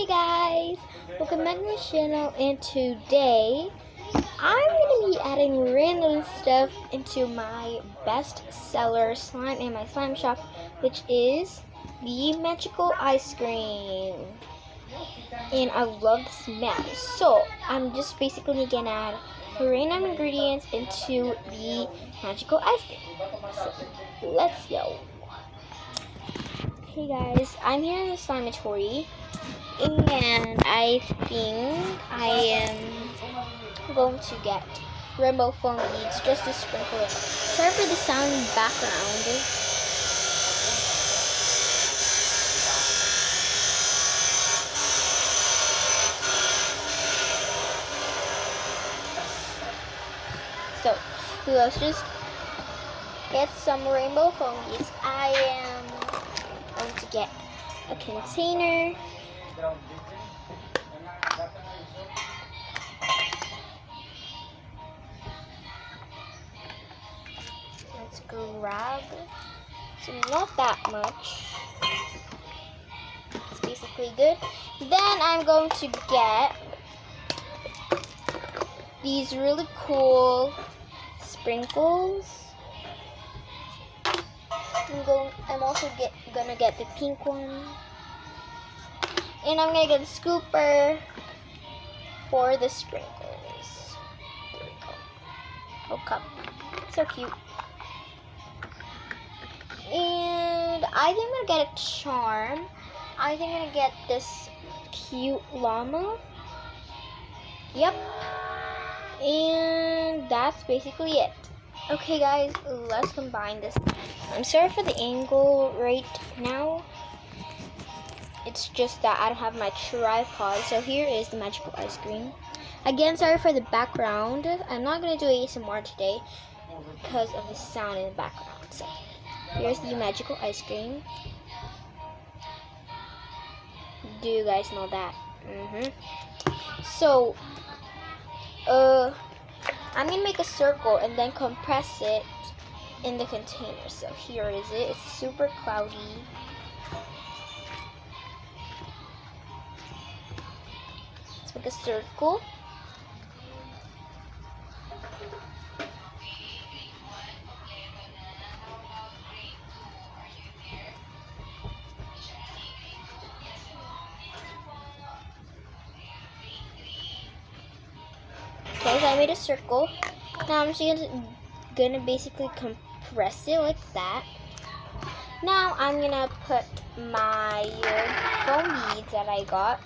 Hey guys, welcome back to my channel, and today I'm going to be adding random stuff into my best seller slime in my slime shop, which is the magical ice cream. And I love the smell, so I'm just basically going to add random ingredients into the magical ice cream. So let's go. Hey guys, I'm here in the slimatory, and I think I am going to get rainbow foam beads just to sprinkle it. Sorry for the sound in the background. So let's just get some rainbow foam beads. I am going to get a container. Let's grab some, not that much. It's basically good. Then I'm going to get these really cool sprinkles. I'm also gonna get the pink one. And I'm gonna get a scooper for the sprinkles. There we go. Oh, cup. So cute. And I think I'm gonna get a charm. I think I'm gonna get this cute llama. Yep. And that's basically it. Okay guys, let's combine this. I'm sorry for the angle right now. It's just that I don't have my tripod. So here is the magical ice cream. Again, sorry for the background. I'm not going to do ASMR today because of the sound in the background. So here's the magical ice cream. Do you guys know that? So, I'm going to make a circle and then compress it in the container. So here is it. It's super cloudy. Let's make a circle. Guys, I made a circle. Now I'm just gonna basically compress it like that. Now I'm gonna put my foam beads that I got.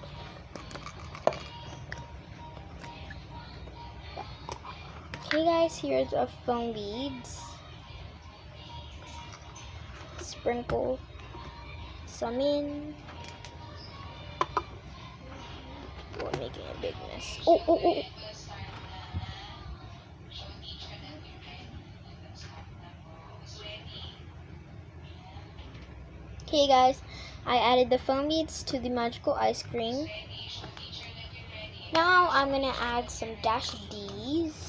Okay guys, here's our foam beads. Sprinkle some in. We're making a big mess. Oh. Okay guys, I added the foam beads to the magical ice cream. Now I'm gonna add some dash D's.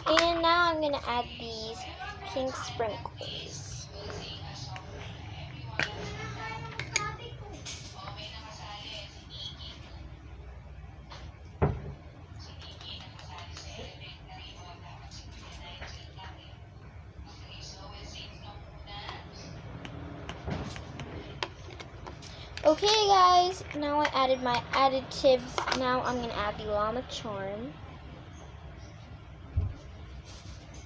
And now I'm gonna add these pink sprinkles. Okay guys, now I added my additives. Now I'm gonna add the llama charm.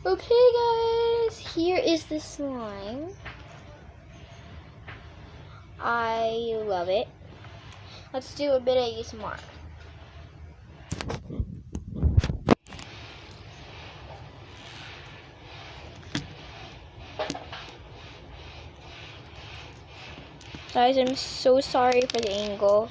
Okay guys, here is the slime. I love it. Let's do a bit of ASMR. Guys, I'm so sorry for the angle.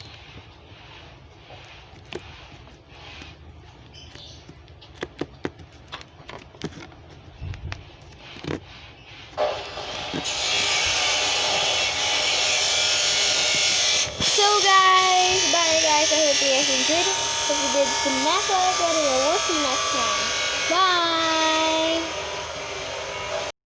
it's the math lab and a work